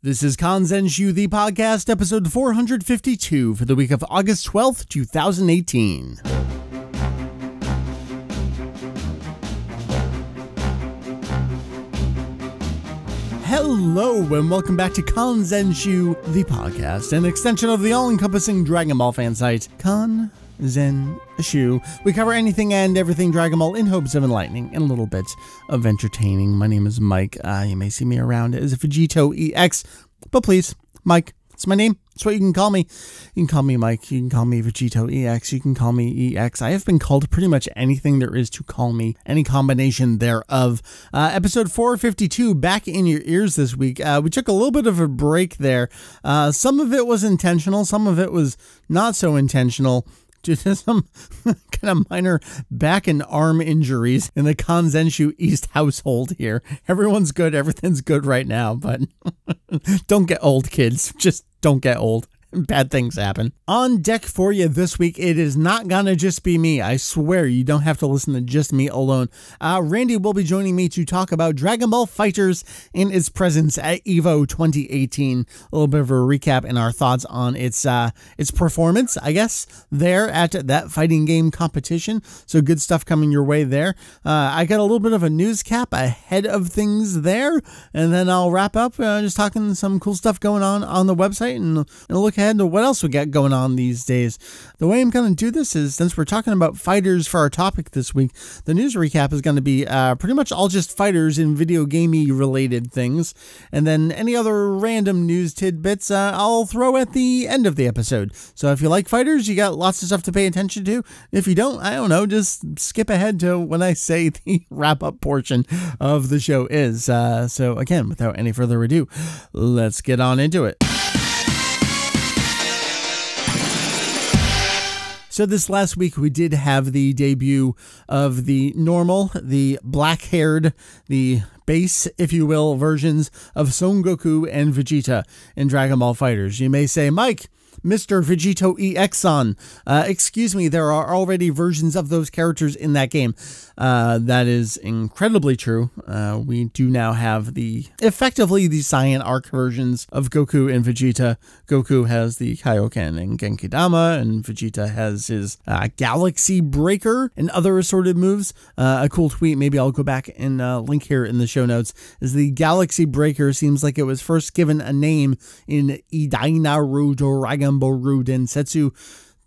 This is Kanzenshuu, the podcast, episode 452 for the week of August 12th, 2018. Hello and welcome back to Kanzenshuu, the podcast, an extension of the all-encompassing Dragon Ball fan site, Kanzenshuu. We cover anything and everything Dragon Ball in hopes of enlightening and a little bit of entertaining. My name is Mike. You may see me around as Vegito EX, but please, Mike, it's my name. It's what you can call me. You can call me Mike. You can call me Vegito EX. You can call me EX. I have been called pretty much anything there is to call me, any combination thereof. Episode 452, back in your ears this week. We took a little bit of a break there. Some of it was intentional. Some of it was not so intentional, due to some kind of minor back and arm injuries in the Kanzenshuu East household here. Everyone's good. Everything's good right now, but don't get old, kids. Just don't get old. Bad things happen. On deck for you this week, it is not gonna just be me. I swear you don't have to listen to just me alone. Randy will be joining me to talk about Dragon Ball FighterZ and its presence at EVO 2018. A little bit of a recap and our thoughts on its performance, I guess, there at that fighting game competition. So good stuff coming your way there. I got a little bit of a news cap ahead of things there, and then I'll wrap up just talking some cool stuff going on the website and look ahead to what else we got going on these days. The way I'm going to do this is, since we're talking about fighters for our topic this week, the news recap is going to be pretty much all just fighters and video gamey related things, and then any other random news tidbits I'll throw at the end of the episode. So if you like fighters, you got lots of stuff to pay attention to. If you don't, I don't know, just skip ahead to when I say the wrap-up portion of the show is. So again, without any further ado, let's get on into it. So this last week, we did have the debut of the normal, the black-haired, the base, if you will, versions of Son Goku and Vegeta in Dragon Ball FighterZ. You may say, Mike, Mr. Vegito EX-san, excuse me, there are already versions of those characters in that game. That is incredibly true. We do now have effectively the Saiyan arc versions of Goku and Vegeta. Goku has the Kaioken and Genkidama, and Vegeta has his Galaxy Breaker and other assorted moves. A cool tweet, maybe I'll go back and link here in the show notes, is the Galaxy Breaker seems like it was first given a name in Idainaru Dragon Boru Densetsu,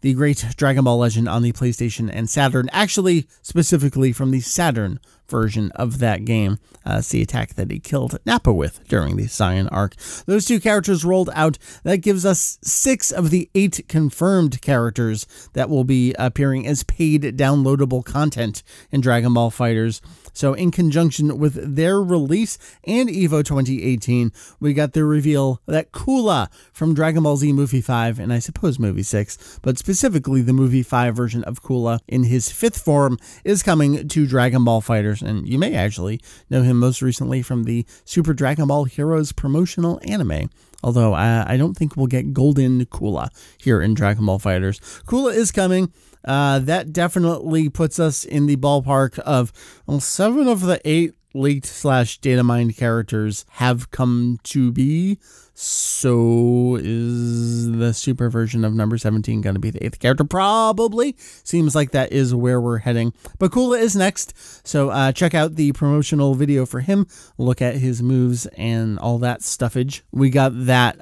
the great Dragon Ball legend on the PlayStation and Saturn, actually specifically from the Saturn version of that game. It's the attack that he killed Nappa with during the Saiyan arc. Those two characters rolled out. That gives us 6 of the 8 confirmed characters that will be appearing as paid downloadable content in Dragon Ball FighterZ. So in conjunction with their release and EVO 2018, we got the reveal that Cooler from Dragon Ball Z Movie 5, and I suppose Movie 6, but specifically the Movie 5 version of Cooler in his 5th form, is coming to Dragon Ball FighterZ. And you may actually know him most recently from the Super Dragon Ball Heroes promotional anime. Although I don't think we'll get Golden Cooler here in Dragon Ball FighterZ. Cooler is coming. That definitely puts us in the ballpark of 7 of the 8 leaked / data mined characters have come to be. So is the super version of number 17 going to be the 8th character? Probably. Seems like that is where we're heading. But Cooler is next. So check out the promotional video for him. Look at his moves and all that stuffage. We got that,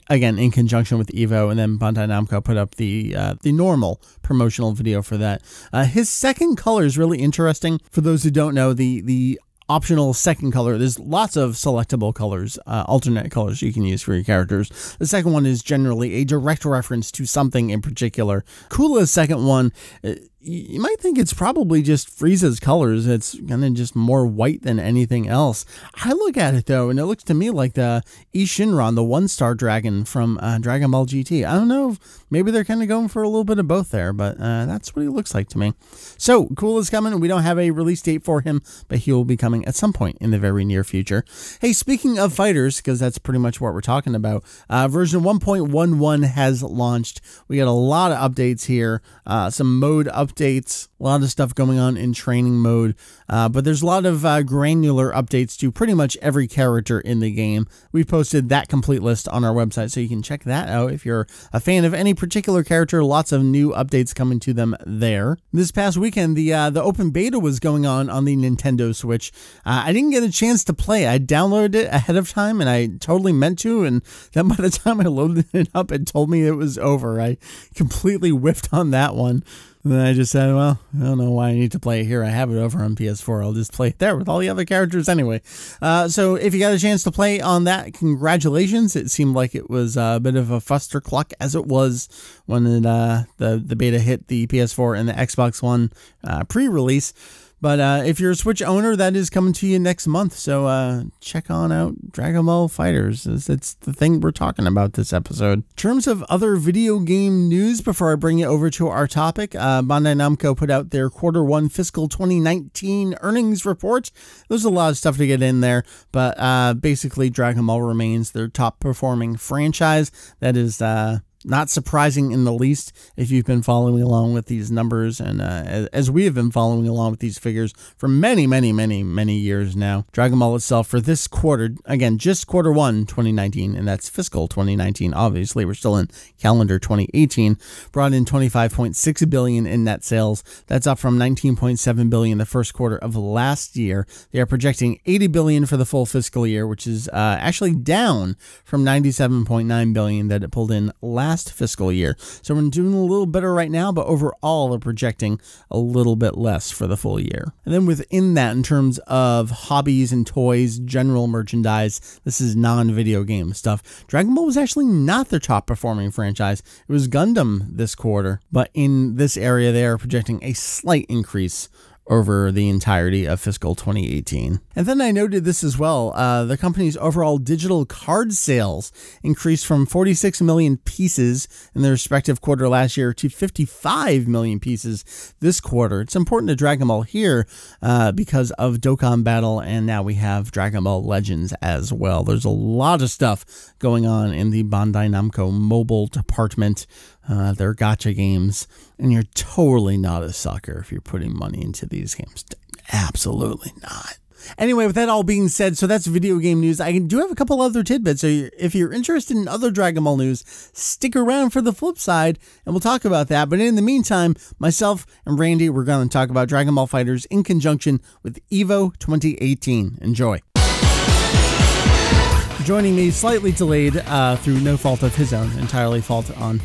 again, in conjunction with EVO. And then Bandai Namco put up the normal promotional video for that. His second color is really interesting. For those who don't know, the optional second color, there's lots of selectable colors, alternate colors you can use for your characters. The second one is generally a direct reference to something in particular. Cooler's second one, you might think it's probably just Frieza's colors. It's kind of just more white than anything else. I look at it though, and it looks to me like the Ishinran, the 1-star dragon from Dragon Ball GT. I don't know, maybe they're kind of going for a little bit of both there, but that's what he looks like to me. So Cool is coming. We don't have a release date for him, but he will be coming at some point in the very near future. Hey, speaking of fighters, because that's pretty much what we're talking about, version 1.11 has launched. We got a lot of updates here, some mode updates updates, a lot of stuff going on in training mode, but there's a lot of granular updates to pretty much every character in the game. We've posted that complete list on our website, so you can check that out if you're a fan of any particular character. Lots of new updates coming to them there. This past weekend, the open beta was going on the Nintendo Switch. I didn't get a chance to play. I downloaded it ahead of time, and I totally meant to, and then by the time I loaded it up, it told me it was over. I completely whiffed on that one. And then I just said, well, I don't know why I need to play it here. I have it over on PS4. I'll just play it there with all the other characters anyway. So if you got a chance to play on that, congratulations. It seemed like it was a bit of a fustercluck, as it was when the beta hit the PS4 and the Xbox One pre-release. But if you're a Switch owner, that is coming to you next month. So check on out Dragon Ball FighterZ. It's the thing we're talking about this episode. In terms of other video game news, before I bring it over to our topic, Bandai Namco put out their Q1 fiscal 2019 earnings report. There's a lot of stuff to get in there, but basically Dragon Ball remains their top performing franchise. That is not surprising in the least if you've been following along with these numbers, and as we have been following along with these figures for many years now. Dragon Ball itself for this quarter, again, just Q1 2019, and that's fiscal 2019. Obviously, we're still in calendar 2018. Brought in $25.6 billion in net sales. That's up from $19.7 billion the first quarter of last year. They are projecting $80 billion for the full fiscal year, which is actually down from $97.9 billion that it pulled in last fiscal year. So we're doing a little better right now, but overall they're projecting a little bit less for the full year. And then within that, in terms of hobbies and toys, general merchandise, this is non-video game stuff. Dragon Ball was actually not their top performing franchise. It was Gundam this quarter, but in this area they are projecting a slight increase over the entirety of fiscal 2018. And then I noted this as well. The company's overall digital card sales increased from 46 million pieces in the respective quarter last year to 55 million pieces this quarter. It's important to Dragon Ball here because of Dokkan Battle, and now we have Dragon Ball Legends as well. There's a lot of stuff going on in the Bandai Namco mobile department. They're gacha games, and you're totally not a sucker if you're putting money into these games. Absolutely not. Anyway, with that all being said, so that's video game news. I do have a couple other tidbits, so if you're interested in other Dragon Ball news, stick around for the flip side, and we'll talk about that. But in the meantime, myself and Randy, we're going to talk about Dragon Ball FighterZ in conjunction with EVO 2018. Enjoy. Joining me, slightly delayed through no fault of his own, entirely fault on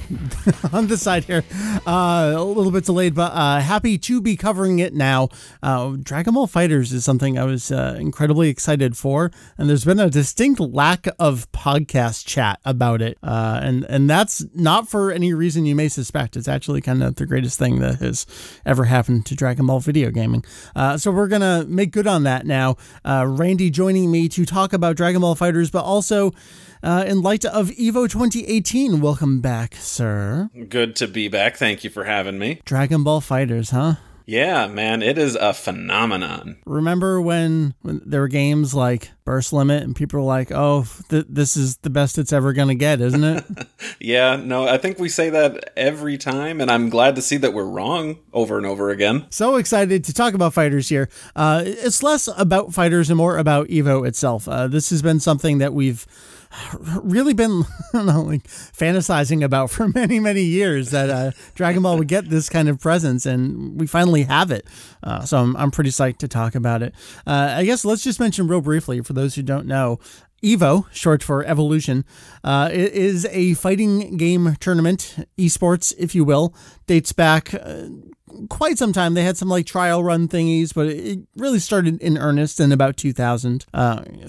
on the side here. A little bit delayed, but happy to be covering it now. Dragon Ball FighterZ is something I was incredibly excited for, and there's been a distinct lack of podcast chat about it, and that's not for any reason you may suspect. It's actually kind of the greatest thing that has ever happened to Dragon Ball video gaming. So we're gonna make good on that now. Randy joining me to talk about Dragon Ball FighterZ, but also in light of EVO 2018. Welcome back, sir. Good to be back. Thank you for having me. Dragon Ball FighterZ, huh? Yeah, man, it is a phenomenon. Remember when there were games like Burst Limit and people were like, oh, this is the best it's ever going to get, isn't it? Yeah, no, I think we say that every time, and I'm glad to see that we're wrong over and over again. So excited to talk about FighterZ here. It's less about FighterZ and more about EVO itself. This has been something that we've really been, I don't know, like fantasizing about for many years, that Dragon Ball would get this kind of presence, and we finally have it. So I'm pretty psyched to talk about it. I guess let's just mention real briefly, for those who don't know, EVO, short for Evolution, it is a fighting game tournament, esports, if you will. Dates back quite some time. They had some like trial run thingies, but it really started in earnest in about 2000.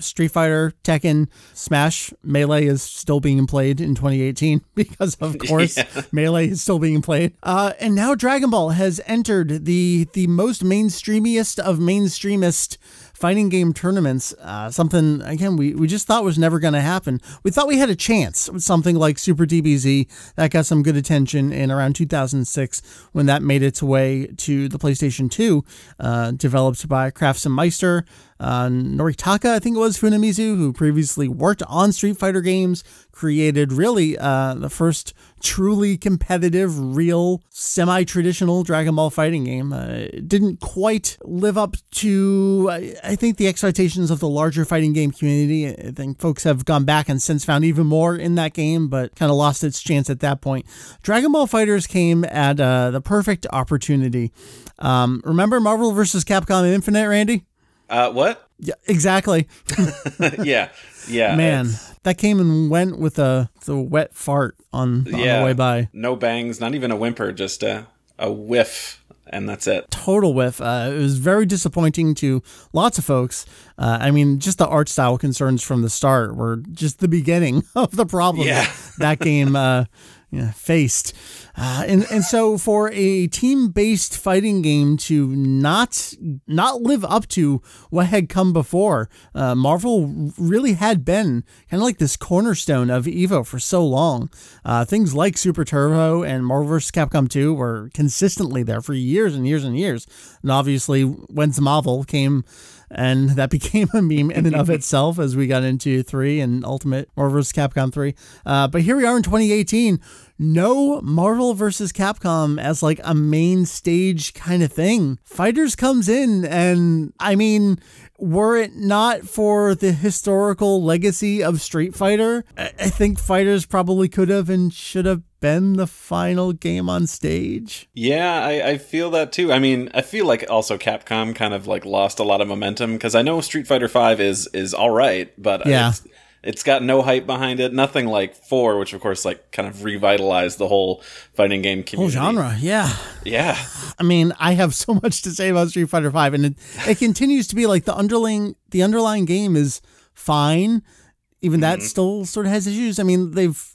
Street Fighter, Tekken, Smash, Melee is still being played in 2018 because, of course, Melee is still being played. And now Dragon Ball has entered the most mainstreamiest of mainstreamist fighting game tournaments, something, again, we just thought was never going to happen. We thought we had a chance with something like Super DBZ that got some good attention in around 2006 when that made its way to the PlayStation 2, developed by Crafts and Meister. Noritaka, I think it was, Funamizu, who previously worked on Street Fighter games, created really the first truly competitive, real, semi-traditional Dragon Ball fighting game. It didn't quite live up to, I think, the expectations of the larger fighting game community. I think folks have gone back and since found even more in that game, but kind of lost its chance at that point. Dragon Ball FighterZ came at the perfect opportunity. Remember Marvel vs. Capcom Infinite, Randy? What? Yeah, exactly. Yeah. Man, that came and went with the wet fart on the way by. No bangs, not even a whimper, just a whiff, and that's it. Total whiff. It was very disappointing to lots of folks. I mean, just the art style concerns from the start were just the beginning of the problem that game faced. And so for a team-based fighting game to not live up to what had come before, Marvel really had been kind of like this cornerstone of EVO for so long. Things like Super Turbo and Marvel vs. Capcom 2 were consistently there for years and years and years. And obviously, when Marvel came, and that became a meme in and of itself as we got into 3 and Ultimate Marvel vs. Capcom 3. But here we are in 2018. No Marvel vs. Capcom as like a main stage kind of thing. FighterZ comes in, and I mean, were it not for the historical legacy of Street Fighter, I think FighterZ probably could have and should have been the final game on stage. Yeah, I feel that too. I mean, I feel like also Capcom kind of like lost a lot of momentum because I know Street Fighter V is all right, but it's got no hype behind it. Nothing like 4, which of course like kind of revitalized the whole fighting game community. Whole genre, yeah. Yeah. I mean, I have so much to say about Street Fighter V, and it continues to be like the underlying game is fine. Even that still sort of has issues. I mean, they've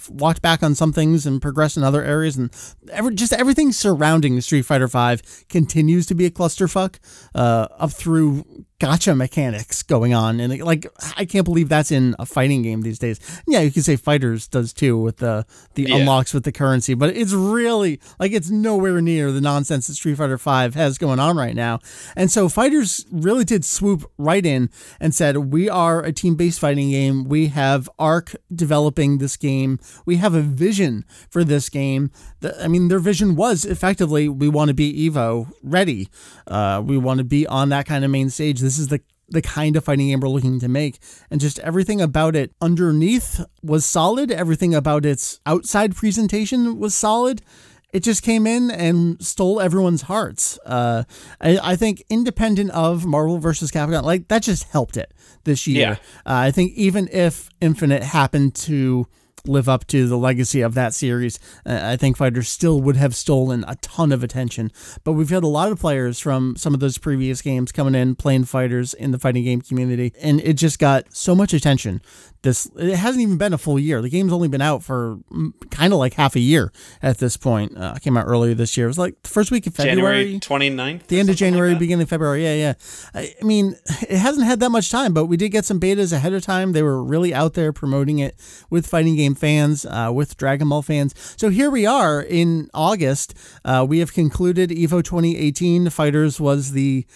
walked back on some things and progressed in other areas, and everything surrounding Street Fighter V continues to be a clusterfuck, up through gacha mechanics going on, and like I can't believe that's in a fighting game these days. Yeah, you could say FighterZ does too with the unlocks with the currency, but it's really like it's nowhere near the nonsense that Street Fighter V has going on right now. And so FighterZ really did swoop right in and said, we are a team-based fighting game. We have Arc developing this game. We have a vision for this game. I mean, their vision was effectively, we want to be EVO ready. We want to be on that kind of main stage. This is the kind of fighting game we're looking to make. And just everything about it underneath was solid. Everything about its outside presentation was solid. It just came in and stole everyone's hearts. I think independent of Marvel vs. Capcom, like that just helped it this year. Yeah. I think even if Infinite happened to live up to the legacy of that series, I think FighterZ still would have stolen a ton of attention. But we've had a lot of players from some of those previous games coming in, playing FighterZ in the fighting game community, and it just got so much attention. It hasn't even been a full year. The game's only been out for kind of like half a year at this point. It came out earlier this year. It was like the first week of February. January 29th? The end of January, like beginning of February. Yeah. I mean, it hasn't had that much time, but we did get some betas ahead of time. They were really out there promoting it with fighting game fans, with Dragon Ball fans. So here we are in August. We have concluded EVO 2018. FighterZ was the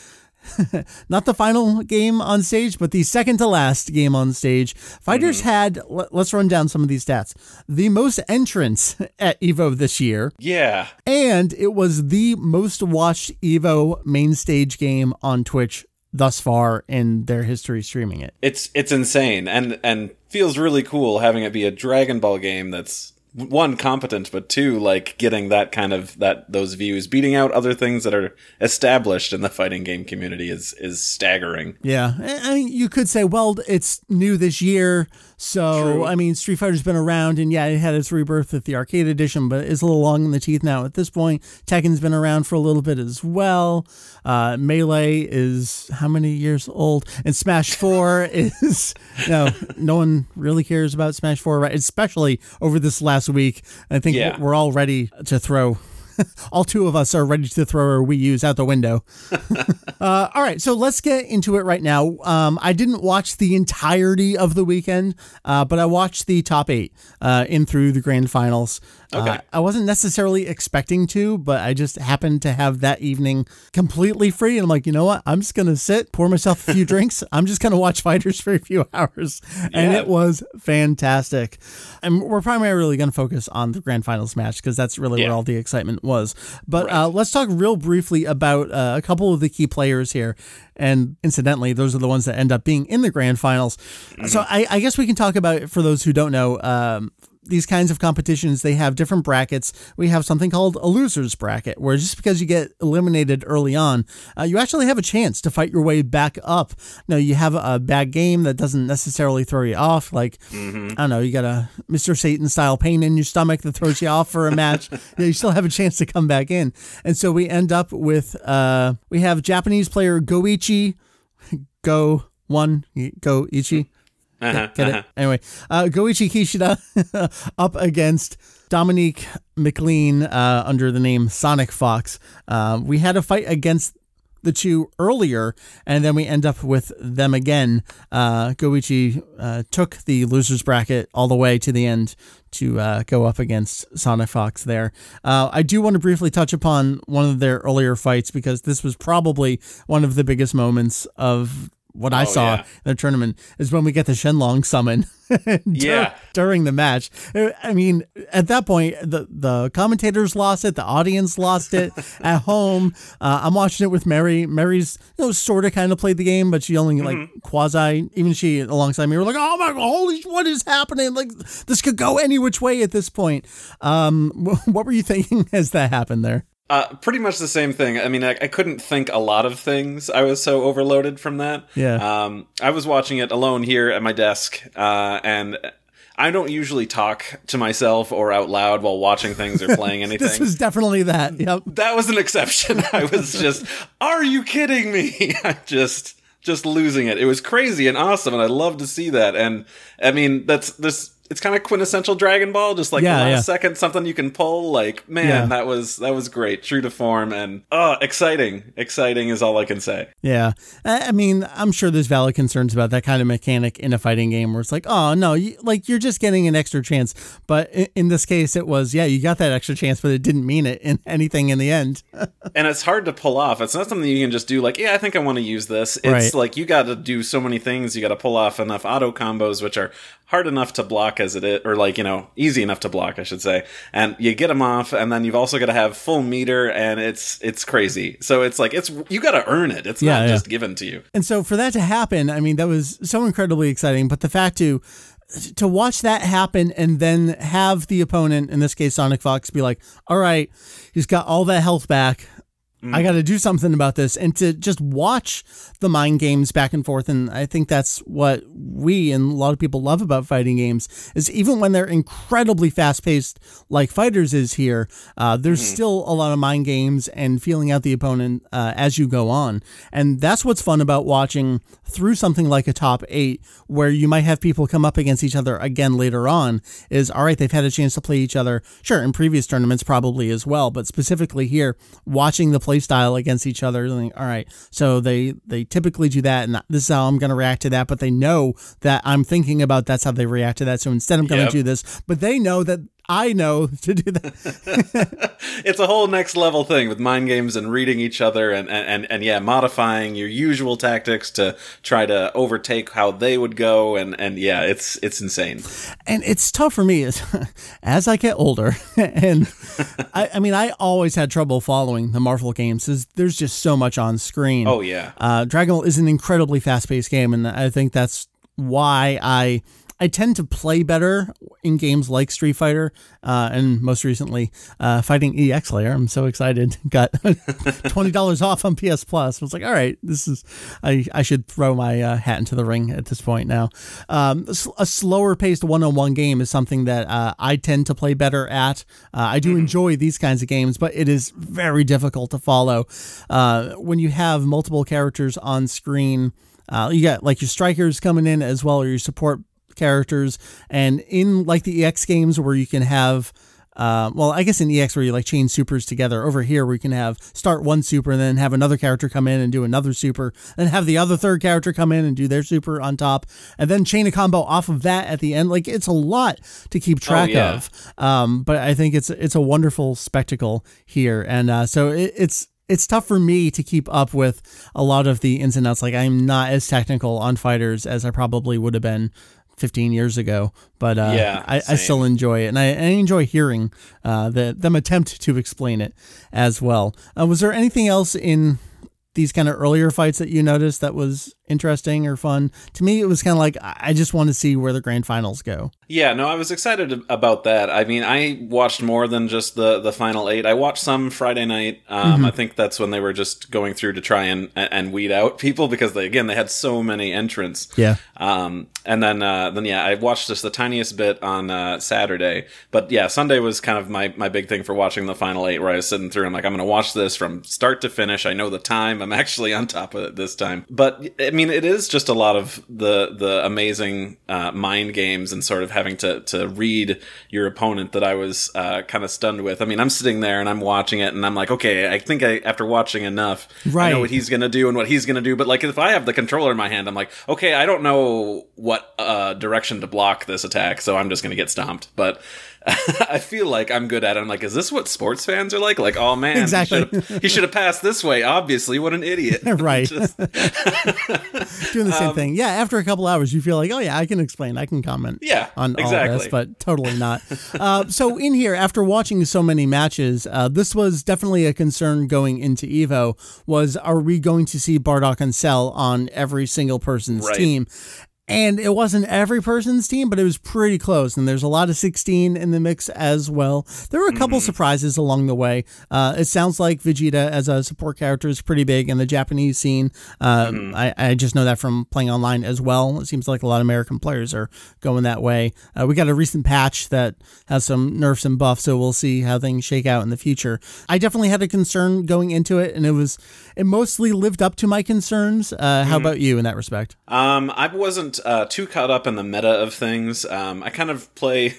not the final game on stage, but the second to last game on stage. FighterZ had, let's run down some of these stats, the most entrants at EVO this year. Yeah. And it was the most watched EVO main stage game on Twitch thus far in their history streaming it. It's insane and feels really cool having it be a Dragon Ball game that's one, competent, but two, like getting that kind of those views, beating out other things that are established in the fighting game community is staggering. Yeah, I mean, you could say, well, it's new this year, so True. I mean, Street Fighter's been around, and yeah, it had its rebirth with the arcade edition, but it's a little long in the teeth now at this point. Tekken's been around for a little bit as well. Melee is how many years old? And Smash 4 is no one really cares about Smash 4, right? Especially over this last week. I think we're all ready to throw all two of us are ready to throw our Wii U's out the window. All right, so let's get into it right now. I didn't watch the entirety of the weekend, but I watched the top 8 in through the grand finals. Okay. I wasn't necessarily expecting to, but I just happened to have that evening completely free. And I'm like, you know what? I'm just going to sit, pour myself a few drinks. I'm just going to watch fighters for a few hours. And it was fantastic. And we're primarily going to focus on the grand finals match because that's really where all the excitement was. But let's talk real briefly about a couple of the key players here. And incidentally, those are the ones that end up being in the grand finals. So I guess we can talk about, for those who don't know, these kinds of competitions, they have different brackets. We have something called a loser's bracket, where just because you get eliminated early on, you actually have a chance to fight your way back up. Now, you have a bad game that doesn't necessarily throw you off. Like, I don't know, you got a Mr. Satan-style pain in your stomach that throws you off for a match. You still have a chance to come back in. And so we end up with, we have Japanese player Goichi, Goichi. Get it? Anyway, Goichi Kishida up against Dominique McLean under the name Sonic Fox. We had a fight against the two earlier, and then we end up with them again. Goichi took the loser's bracket all the way to the end to go up against Sonic Fox there. I do want to briefly touch upon one of their earlier fights because this was probably one of the biggest moments of what I saw in the tournament is when we get the Shenlong summon during the match. I mean, at that point, the commentators lost it. The audience lost it at home. I'm watching it with Mary. Mary's, sort of kind of played the game, but she only like quasi, even she alongside me were like, oh my, holy, what is happening? Like, this could go any which way at this point. What were you thinking as that happened there? Pretty much the same thing. I mean, I couldn't think a lot of things. I was so overloaded from that. Yeah. I was watching it alone here at my desk, and I don't usually talk to myself or out loud while watching things or playing anything. This was definitely that. Yep. That was an exception. I was just, are you kidding me? I'm just losing it. It was crazy and awesome, and I love to see that. And I mean, it's kind of quintessential Dragon Ball, just like the last second, something you can pull. Like, man, that was great. True to form, and exciting. Exciting is all I can say. Yeah. I mean, I'm sure there's valid concerns about that kind of mechanic in a fighting game where it's like, oh, no, you're just getting an extra chance. But in this case, it was, you got that extra chance, but it didn't mean it in anything in the end. And it's hard to pull off. It's not something you can just do like, I think I want to use this. It's like you got to do so many things. You got to pull off enough auto combos, which are hard enough to block as it is, or like, easy enough to block, I should say. And you get them off, and then you've also got to have full meter, and it's crazy. So it's like, you got to earn it. It's not just given to you. And so for that to happen, I mean, that was so incredibly exciting. But the fact to watch that happen and then have the opponent, in this case Sonic Fox, be like, all right, he's got all that health back. I got to do something about this, and to just watch the mind games back and forth. And I think that's what we and a lot of people love about fighting games, is even when they're incredibly fast paced, like FighterZ is here, there's still a lot of mind games and feeling out the opponent as you go on. And that's what's fun about watching through something like a top 8, where you might have people come up against each other again later on, is all right, they've had a chance to play each other. Sure, in previous tournaments probably as well, but specifically here, watching the play style against each other, like, all right, so they typically do that, and this is how I'm going to react to that, but they know that I'm thinking about that's how they react to that, so instead I'm going to do this, but they know that I know to do that. It's a whole next level thing with mind games and reading each other and modifying your usual tactics to try to overtake how they would go. And it's insane. And it's tough for me as I get older. And I mean, I always had trouble following the Marvel games. There's just so much on screen. Oh, yeah. Dragon Ball is an incredibly fast-paced game, and I think that's why I tend to play better in games like Street Fighter, and most recently, Fighting EX Layer. I'm so excited. Got $20 off on PS Plus. I was like, all right, I should throw my hat into the ring at this point now. A slower paced one-on-one game is something that I tend to play better at. I do enjoy these kinds of games, but it is very difficult to follow. When you have multiple characters on screen, you got like your strikers coming in as well, or your support characters, and in like the EX games where you can have well, I guess in EX where you like chain supers together. Over here we can have start one super and then have another character come in and do another super, and have the other third character come in and do their super on top, and then chain a combo off of that at the end. Like, it's a lot to keep track of. But I think it's a wonderful spectacle here, and so it's tough for me to keep up with a lot of the ins and outs. Like, I'm not as technical on fighters as I probably would have been 15 years ago, but I still enjoy it, and I enjoy hearing them attempt to explain it as well. Was there anything else in these kind of earlier fights that you noticed that was interesting or fun? To me, it was kind of like, I just want to see where the grand finals go. Yeah, no, I was excited about that. I mean, I watched more than just the final 8. I watched some Friday night. I think that's when they were just going through to try and weed out people, because they had so many entrants. Yeah. And then I watched just the tiniest bit on Saturday. But yeah, Sunday was kind of my big thing for watching the final 8, where I was sitting through, I'm like, I'm going to watch this from start to finish. I know the time. I'm actually on top of it this time. But I mean, it is just a lot of the amazing mind games and sort of having to read your opponent that I was kind of stunned with. I mean, I'm sitting there and I'm watching it and I'm like, okay, I think after watching enough, I know what he's going to do and what he's going to do. But like, if I have the controller in my hand, I'm like, okay, I don't know what direction to block this attack, so I'm just going to get stomped. But I feel like I'm good at it. I'm like, is this what sports fans are like? Like, oh man, exactly. He should have passed this way. Obviously, what an idiot. Right. Doing the same thing. Yeah, after a couple hours, you feel like, oh yeah, I can explain, I can comment on all this, but totally not. So in here, after watching so many matches, this was definitely a concern going into EVO, was, are we going to see Bardock and Cell on every single person's team? And it wasn't every person's team, but it was pretty close. And there's a lot of 16 in the mix as well. There were a couple surprises along the way. It sounds like Vegeta as a support character is pretty big in the Japanese scene. I just know that from playing online as well. It seems like a lot of American players are going that way. We got a recent patch that has some nerfs and buffs, so we'll see how things shake out in the future. I definitely had a concern going into it, and it mostly lived up to my concerns. How about you in that respect? I wasn't too caught up in the meta of things. I kind of play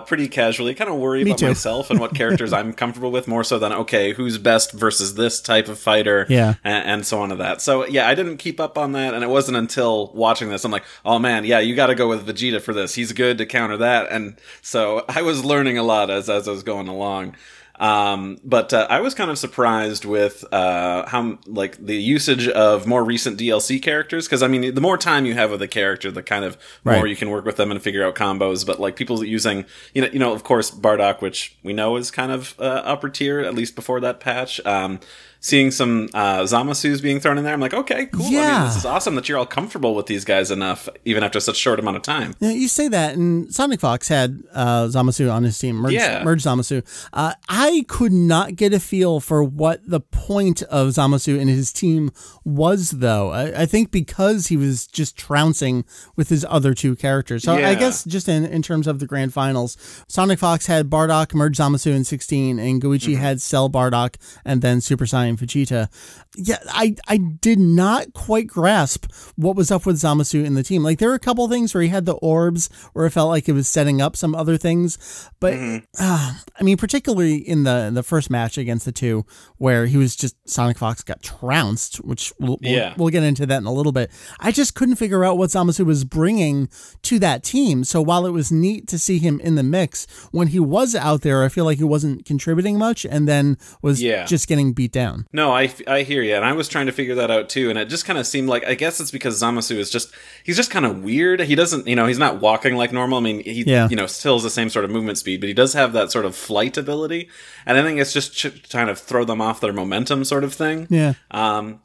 pretty casually, kind of worry about myself and what characters I'm comfortable with, more so than, okay, who's best versus this type of fighter, and so on to that. So yeah, I didn't keep up on that, and it wasn't until watching this, I'm like, oh man, yeah, you got to go with Vegeta for this. He's good to counter that, and so I was learning a lot as I was going along. But I was kind of surprised with how, like, the usage of more recent DLC characters, because I mean, the more time you have with a character, the kind of more you can work with them and figure out combos. But like, people using, you know, of course, Bardock, which we know is kind of upper tier, at least before that patch. Seeing some Zamasu's being thrown in there, I'm like, okay, cool. Yeah. I mean, this is awesome that you're all comfortable with these guys enough, even after such a short amount of time. Yeah, you say that, and Sonic Fox had Zamasu on his team, merged Zamasu. I could not get a feel for what the point of Zamasu and his team was, though. I think because he was just trouncing with his other two characters. So I guess just in terms of the grand finals, Sonic Fox had Bardock, merged Zamasu in 16, and Goichi had Cell Bardock, and then Super Saiyan Vegeta. Yeah, I did not quite grasp what was up with Zamasu in the team. Like, there were a couple things where he had the orbs, where it felt like it was setting up some other things. But, I mean, particularly in the first match against the two, where he was just, Sonic Fox got trounced, which we'll get into that in a little bit. I just couldn't figure out what Zamasu was bringing to that team. So while it was neat to see him in the mix, when he was out there, I feel like he wasn't contributing much, and then was just getting beat down. No, I hear you, and I was trying to figure that out too, and it just kind of seemed like, I guess it's because Zamasu is he's just kind of weird. He doesn't, he's not walking like normal. I mean, he, still has the same sort of movement speed, but he does have that sort of flight ability, and I think it's just trying to throw them off their momentum sort of thing. Yeah.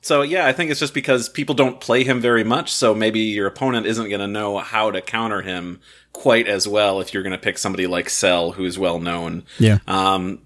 So yeah, I think it's just because people don't play him very much, so maybe your opponent isn't going to know how to counter him quite as well if you're going to pick somebody like Cell, who's well known. Yeah.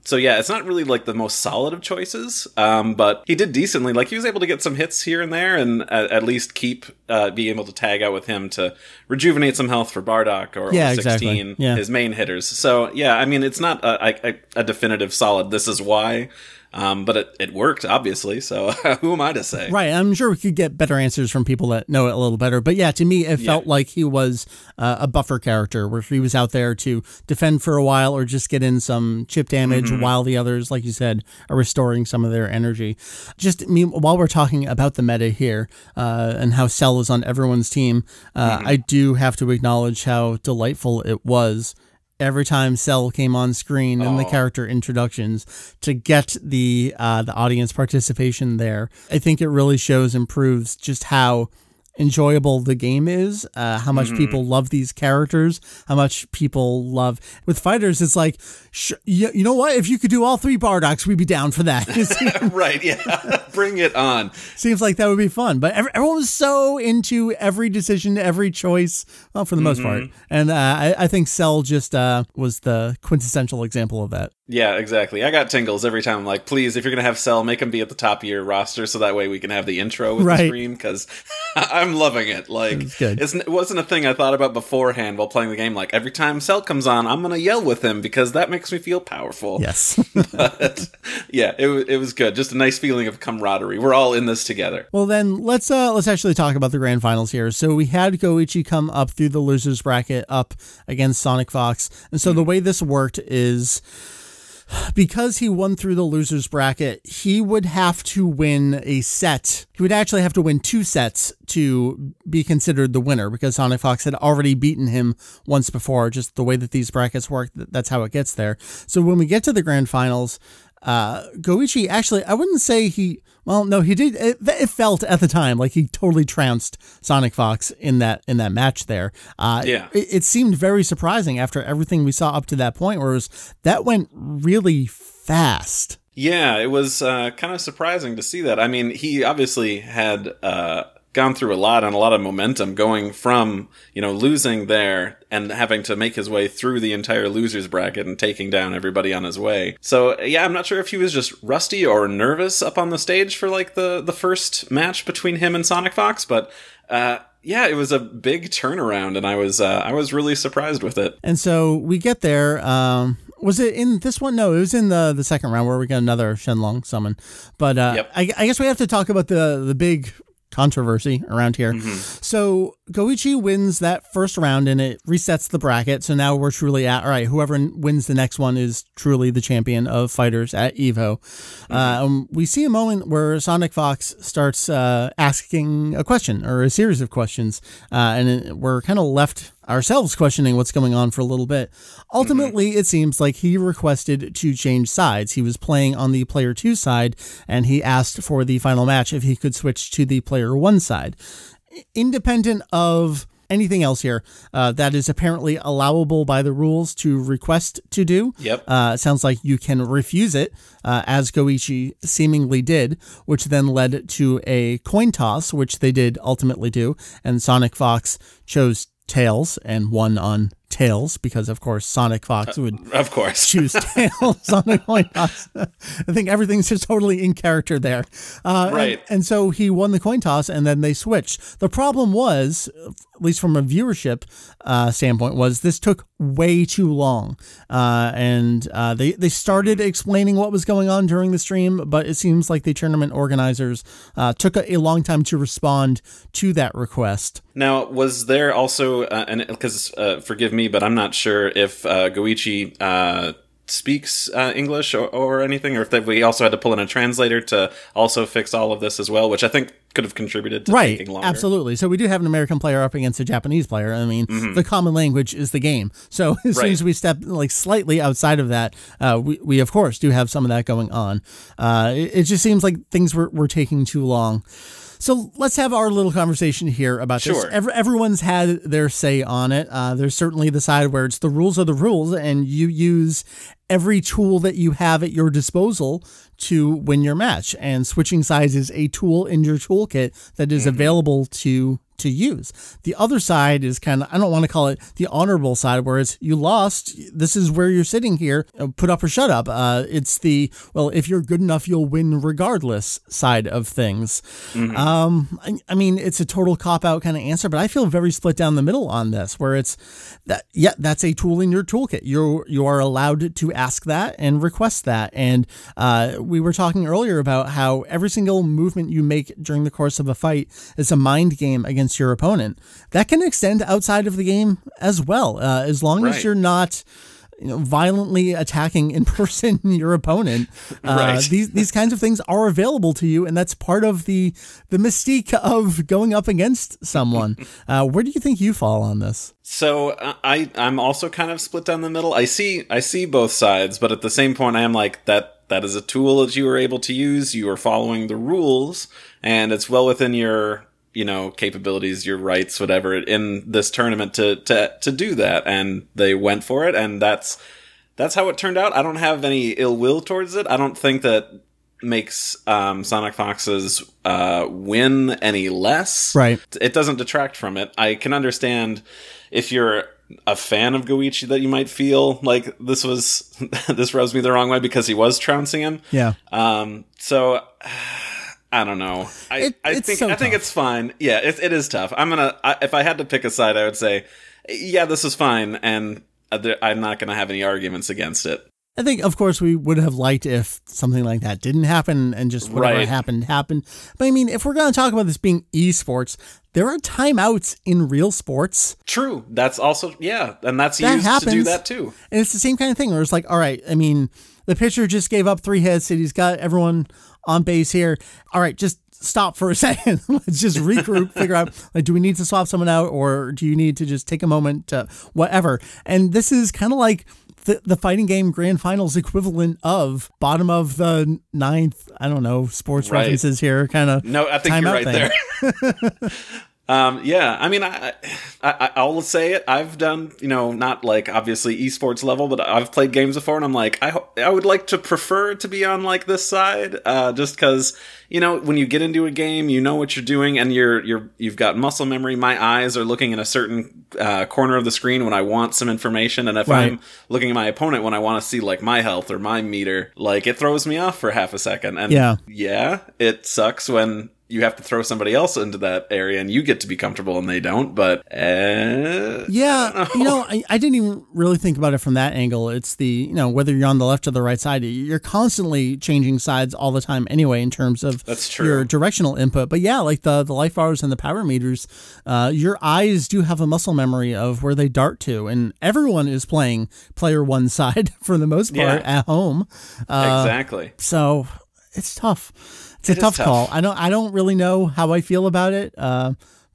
So yeah, it's not really like the most solid of choices, but he did decently. Like, he was able to get some hits here and there, and at least keep being able to tag out with him to rejuvenate some health for Bardock or 16, his main hitters. So yeah, I mean, it's not a definitive solid, this is why. But it worked, obviously, so who am I to say? Right, I'm sure we could get better answers from people that know it a little better. But yeah, to me, it felt like he was a buffer character, where he was out there to defend for a while or just get in some chip damage while the others, like you said, are restoring some of their energy. Just while we're talking about the meta here and how Cell is on everyone's team, I do have to acknowledge how delightful it was every time Cell came on screen in the character introductions to get the audience participation there. I think it really shows and proves just how enjoyable the game is, how much people love these characters, how much people love with FighterZ. It's like, you know what? If you could do all 3 Bardocks, we'd be down for that. Right? Yeah, bring it on. Seems like that would be fun. But everyone was so into every decision, every choice, well, for the most part. And I think Cell just was the quintessential example of that. Yeah, exactly. I got tingles every time. I'm like, please, if you're going to have Cell, make him be at the top of your roster so that way we can have the intro with the stream, because I'm loving it. Like, it wasn't a thing I thought about beforehand while playing the game. Like, every time Cell comes on, I'm going to yell with him because that makes me feel powerful. Yes. But yeah, it was good. Just a nice feeling of camaraderie. We're all in this together. Well, then let's actually talk about the grand finals here. So we had Goichi come up through the losers bracket up against Sonic Fox. And so the way this worked is, because he won through the losers bracket, he would have to win a set. He would actually have to win 2 sets to be considered the winner, because Sonic Fox had already beaten him once before. Just the way that these brackets work, that's how it gets there. So when we get to the grand finals, Goichi actually, I wouldn't say he did. It felt at the time like he totally trounced Sonic Fox in that match there. It seemed very surprising after everything we saw up to that point, where that went really fast. Yeah, it was kind of surprising to see that. I mean, he obviously had gone through a lot of momentum, going from, losing there and having to make his way through the entire losers bracket and taking down everybody on his way. So yeah, I'm not sure if he was just rusty or nervous up on the stage for like the first match between him and Sonic Fox, but yeah, it was a big turnaround, and I was really surprised with it. And so we get there. Was it in this one? No, it was in the second round where we got another Shenlong summon. But I guess we have to talk about the big controversy around here. So Goichi wins that first round and it resets the bracket. So now we're truly at, all right, whoever wins the next one is truly the champion of FighterZ at EVO. We see a moment where Sonic Fox starts asking a question, or a series of questions, and we're kind of left ourselves questioning what's going on for a little bit. Ultimately, it seems like he requested to change sides. He was playing on the player 2 side, and he asked for the final match if he could switch to the player 1 side. Independent of anything else here, that is apparently allowable by the rules to request to do. It sounds like you can refuse it, as Goichi seemingly did, which then led to a coin toss, which they did ultimately do, and Sonic Fox chose Tails and won on Tails, because of course Sonic Fox would choose Tails on a coin toss. I think everything's just totally in character there. Right. And so he won the coin toss, and then they switched. The problem was, at least from a viewership standpoint, was this took way too long. And they started explaining what was going on during the stream, but it seems like the tournament organizers took a long time to respond to that request. Now, was there also, because forgive me, but I'm not sure if Goichi speaks English or anything, or if we also had to pull in a translator to also fix all of this as well, which I think could have contributed to taking longer. Absolutely. So we do have an American player up against a Japanese player. I mean, the common language is the game. So as soon as we step like slightly outside of that, we of course do have some of that going on. It just seems like things were taking too long. So let's have our little conversation here about this. Everyone's had their say on it. There's certainly the side where it's the rules are the rules, and you use every tool that you have at your disposal to win your match. And switching sides is a tool in your toolkit that is available to to use. The other side is kind of, I don't want to call it the honorable side, where it's you lost, this is where you're sitting here, put up or shut up. It's the, well, if you're good enough, you'll win regardless side of things. I mean, it's a total cop-out kind of answer, but I feel very split down the middle on this, where it's that, yeah, that's a tool in your toolkit. You are allowed to ask that and request that. And we were talking earlier about how every single movement you make during the course of a fight is a mind game against your opponent. That can extend outside of the game as well, as long as you're not violently attacking in person your opponent. These kinds of things are available to you, and that's part of the mystique of going up against someone. Where do you think you fall on this? So I'm also kind of split down the middle. I see both sides, but at the same point, I am like, that is a tool that you are able to use. You are following the rules, and it's well within your capabilities, your rights, whatever, in this tournament to do that. And they went for it, and that's how it turned out. I don't have any ill will towards it. I don't think that makes Sonic Fox's win any less. Right. It doesn't detract from it. I can understand if you're a fan of Goichi that you might feel like this rubs me the wrong way because he was trouncing him. Yeah. So I don't know. I think it's fine. Yeah, it is tough. If I had to pick a side, I would say, yeah, this is fine, and I'm not going to have any arguments against it. I think, of course, we would have liked if something like that didn't happen and just whatever happened. But I mean, if we're going to talk about this being esports, there are timeouts in real sports. True. That's also, yeah. And that's used to do that too. And it's the same kind of thing where it's like, all right, I mean, the pitcher just gave up 3 hits and he's got everyone on base here. All right, just stop for a second. Let's just regroup, figure out, like, do we need to swap someone out, or do you need to just take a moment to whatever? And this is kind of like the fighting game grand finals equivalent of bottom of the 9th, I don't know, sports references here, kind of. No, I think you're right there. Yeah, I mean, I'll say it. I've done, not like obviously esports level, but I've played games before, and I'm like, I would like to prefer to be on like this side, just because, when you get into a game, you know what you're doing, and you've got muscle memory. My eyes are looking in a certain corner of the screen when I want some information, and if I'm looking at my opponent when I want to see like my health or my meter, like it throws me off for half a second. And yeah, it sucks when you have to throw somebody else into that area and you get to be comfortable and they don't, but I didn't even really think about it from that angle. It's the, whether you're on the left or the right side, you're constantly changing sides all the time anyway in terms of your directional input. But yeah, like the life bars and the power meters, your eyes do have a muscle memory of where they dart to, and everyone is playing player one side for the most part at home. Exactly. So it's tough. It's a tough call. I don't really know how I feel about it.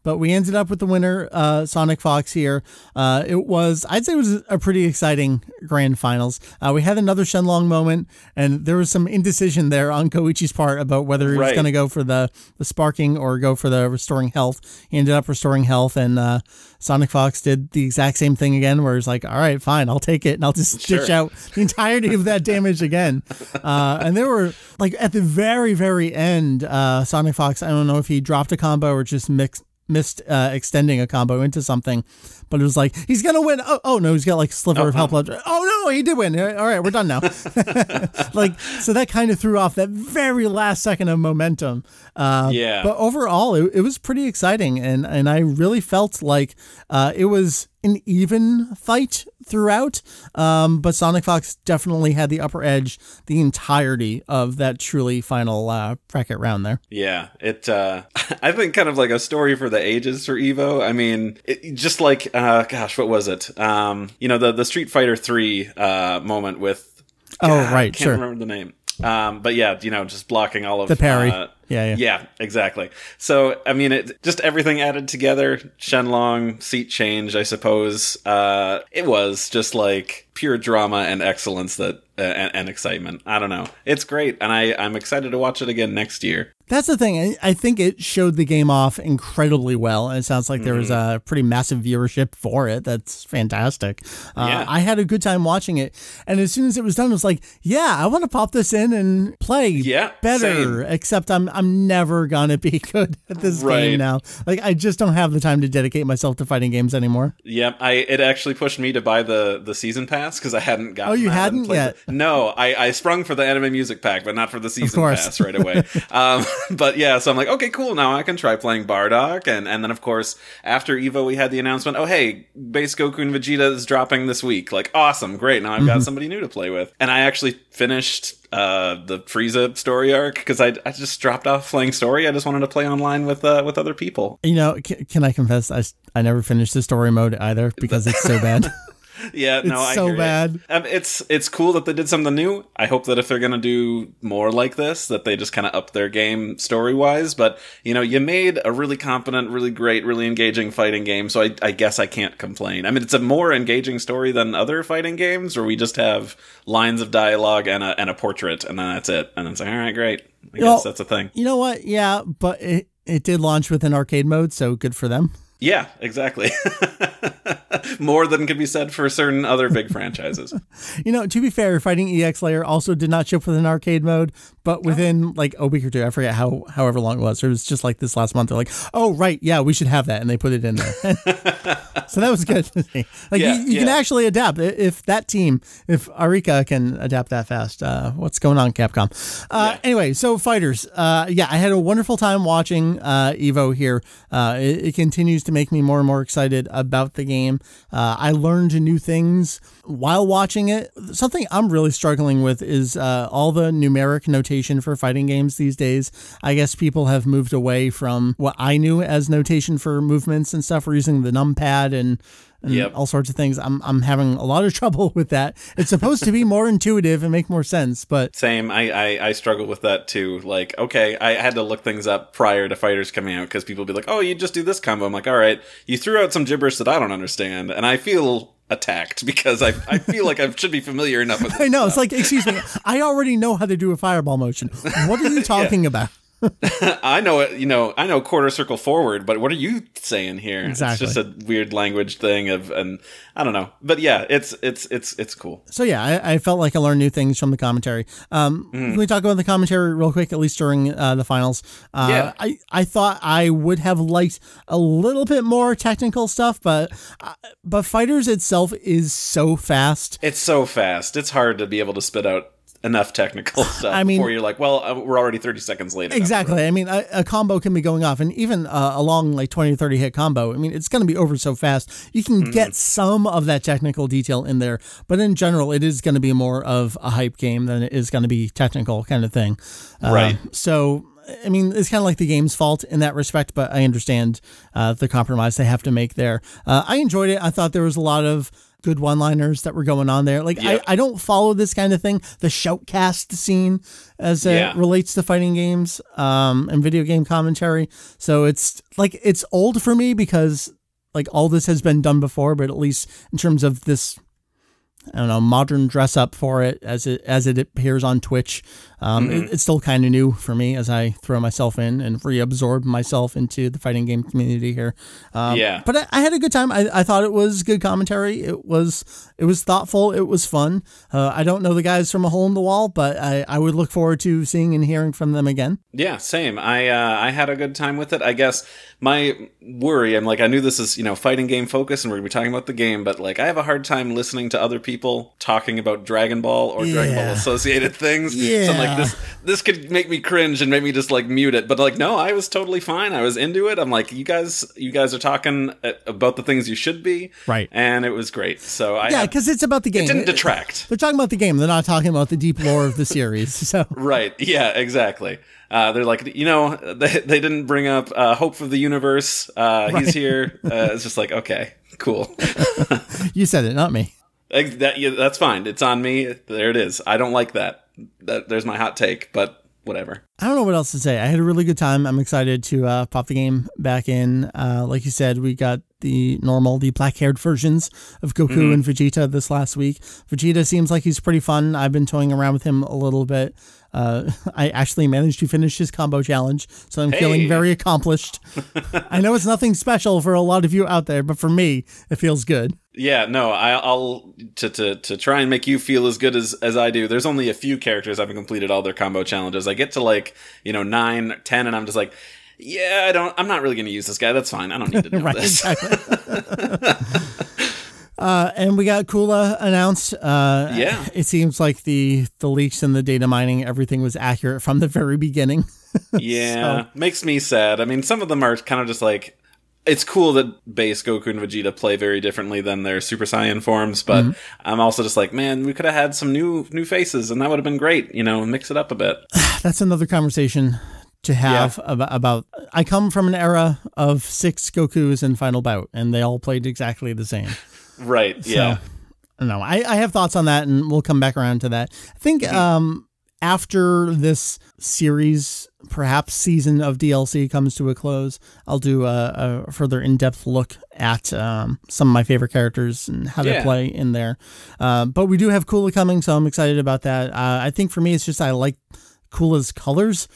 But we ended up with the winner, Sonic Fox here. I'd say it was a pretty exciting grand finals. We had another Shenlong moment, and there was some indecision there on Koichi's part about whether he was going to go for the sparking or go for the restoring health. He ended up restoring health, and Sonic Fox did the exact same thing again, where he's like, all right, fine, I'll take it, and I'll just dish out the entirety of that damage again. And there were, like, at the very, very end, Sonic Fox, I don't know if he dropped a combo or just missed extending a combo into something, but it was like, he's gonna win. Oh no, he's got like a sliver of health left. Oh no, he did win. All right, we're done now. Like, so that kind of threw off that very last second of momentum. But overall it was pretty exciting, and I really felt like it was an even fight throughout, but Sonic Fox definitely had the upper edge the entirety of that truly final bracket round there. Yeah, it I think kind of like a story for the ages for Evo. I mean, just like what was it? The Street Fighter 3 moment with I can't remember the name. But yeah, just blocking all of the parry. Yeah, exactly. So, I mean, it just everything added together, Shenlong, seat change, I suppose. It was just like pure drama and excellence that and excitement. I don't know. It's great, and I'm excited to watch it again next year. That's the thing. I think it showed the game off incredibly well. And it sounds like there was a pretty massive viewership for it. That's fantastic. I had a good time watching it. And as soon as it was done, I was like, yeah, I want to pop this in and play better. Same. Except I'm never going to be good at this game now. Like, I just don't have the time to dedicate myself to fighting games anymore. Yep. It actually pushed me to buy the season pass because I hadn't gotten you hadn't yet? No, I sprung for the anime music pack, but not for the season pass right away. But yeah, so I'm like, okay, cool. Now I can try playing Bardock. And then, of course, after EVO, we had the announcement, oh, hey, Base Goku and Vegeta is dropping this week. Like, awesome, great. Now I've got somebody new to play with. And I actually finished the Frieza story arc because I just dropped off playing story. I just wanted to play online with other people. You know, can I confess, I never finished the story mode either because it's so bad. Yeah, no, it's so bad. It's cool that they did something new. I hope that if they're gonna do more like this, that they just kind of up their game story wise. But you made a really competent, really great, really engaging fighting game. So I guess I can't complain. I mean, it's a more engaging story than other fighting games where we just have lines of dialogue and a portrait, and then that's it. And it's like, all right, great. I guess that's a thing. You know what? Yeah, but it did launch with an arcade mode, so good for them. Yeah, exactly. More than could be said for certain other big franchises. To be fair, Fighting EX Layer also did not ship with an arcade mode, but within like a week or two, I forget however long it was. It was just like this last month. They're like, oh, right, yeah, we should have that. And they put it in there. So that was good. Like you can actually adapt. If Arika can adapt that fast, what's going on, Capcom? Anyway, so Fighters. I had a wonderful time watching EVO here. It continues to make me more and more excited about the game. I learned new things while watching it. Something I'm really struggling with is all the numeric notation for fighting games these days. I guess people have moved away from what I knew as notation for movements and stuff. We're using the numpad and all sorts of things. I'm having a lot of trouble with that. It's supposed to be more intuitive and make more sense, but same. I struggle with that too. Like, okay, I had to look things up prior to Fighters coming out because people would be like, oh, you just do this combo. I'm like, all right, you threw out some gibberish that I don't understand, and I feel attacked because I feel like I should be familiar enough with this I know stuff. It's like, excuse me, I already know how to do a fireball motion. What are you talking about? I know it. I know quarter circle forward, but what are you saying here? Exactly. It's just a weird language thing and I don't know. But yeah, it's cool. So yeah, I felt like I learned new things from the commentary. Can we talk about the commentary real quick, at least during the finals? I thought I would have liked a little bit more technical stuff, but Fighters itself is so fast. It's so fast. It's hard to be able to spit out enough technical stuff before you're like, well, we're already 30 seconds late. Exactly. I mean, a combo can be going off, and even a long, like 20 or 30 hit combo, I mean, it's going to be over so fast. You can get some of that technical detail in there, but in general, it is going to be more of a hype game than it is going to be technical kind of thing. Right. So, I mean, it's kind of like the game's fault in that respect, but I understand the compromise they have to make there. I enjoyed it. I thought there was a lot of good one-liners that were going on there. Like, I don't follow this kind of thing, the shoutcast scene, as it relates to fighting games and video game commentary. So it's like, it's old for me because like all this has been done before, but at least in terms of this, I don't know, modern dress up for it as it appears on Twitch. It's still kind of new for me as I throw myself in and reabsorb myself into the fighting game community here. But I had a good time. I thought it was good commentary. It was thoughtful. It was fun. I don't know the guys from A Hole in the Wall, but I would look forward to seeing and hearing from them again. Yeah, same. I had a good time with it. I guess my worry, I knew this is, fighting game focus and we're going to be talking about the game, but like I have a hard time listening to other people talking about Dragon Ball or Dragon Ball associated things. So I'm like, this could make me cringe and make me just like mute it. But like, no, I was totally fine. I was into it. I'm like, you guys are talking about the things you should be. Right. And it was great. So because it's about the game. It didn't detract. They're talking about the game. They're not talking about the deep lore of the series. So right. Yeah, exactly. They're like, they didn't bring up Hope for the Universe. He's here. It's just like, okay, cool. You said it, not me. That's fine. It's on me. There it is. I don't like that. There's my hot take, but whatever. I don't know what else to say. I had a really good time. I'm excited to pop the game back in. Like you said, we got the black-haired versions of Goku and Vegeta this last week. Vegeta seems like he's pretty fun. I've been toying around with him a little bit. I actually managed to finish his combo challenge, so I'm feeling very accomplished. I know it's nothing special for a lot of you out there, but for me, it feels good. Yeah, no, I'll to try and make you feel as good as I do. There's only a few characters I've completed all their combo challenges. I get to like 9, 10, and I'm just like, yeah, I'm not really going to use this guy. That's fine. I don't need to know this. Exactly. And we got Kula announced. Yeah. It seems like the leaks and the data mining, everything was accurate from the very beginning. Yeah, so. Makes me sad. I mean, some of them are kind of just like, it's cool that base Goku and Vegeta play very differently than their Super Saiyan forms, but I'm also just like, man, we could have had some new faces, and that would have been great. Mix it up a bit. That's another conversation to have about. I come from an era of 6 Gokus in Final Bout, and they all played exactly the same. Right. Yeah. So, I don't know. I have thoughts on that, and we'll come back around to that. I think after this series, perhaps season of DLC comes to a close, I'll do a further in-depth look at some of my favorite characters and how they play in there. But we do have Kula coming, so I'm excited about that. I think for me, it's just I like Kula's colors.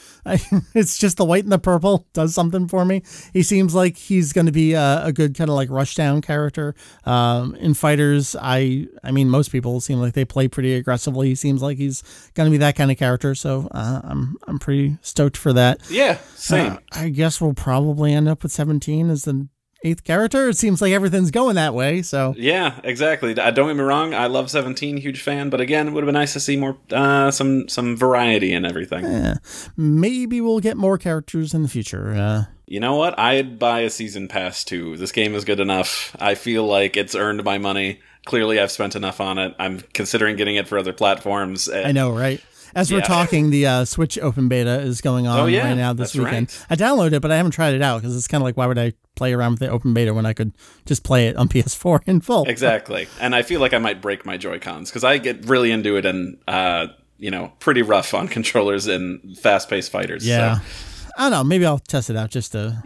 It's just the white and the purple does something for me. He seems like he's going to be a good kind of like rushdown character. In FighterZ, I mean, most people seem like they play pretty aggressively. He seems like he's going to be that kind of character. So I'm pretty stoked for that. Yeah, same. I guess we'll probably end up with 17 as the 8th character. It seems like everything's going that way. So yeah, exactly. Don't get me wrong, I love 17, huge fan, but again, it would have been nice to see more some variety and everything. Yeah. Maybe we'll get more characters in the future. You know what? I'd buy a season pass too. This game is good enough. I feel like it's earned my money. Clearly I've spent enough on it. I'm considering getting it for other platforms. I know, right? As we're talking, the Switch open beta is going on right now this weekend. Right. I downloaded it, but I haven't tried it out because it's kind of like, why would I play around with the open beta when I could just play it on PS4 in full? Exactly. And I feel like I might break my Joy-Cons because I get really into it and, pretty rough on controllers in fast-paced fighters. Yeah. So. I don't know. Maybe I'll test it out just to,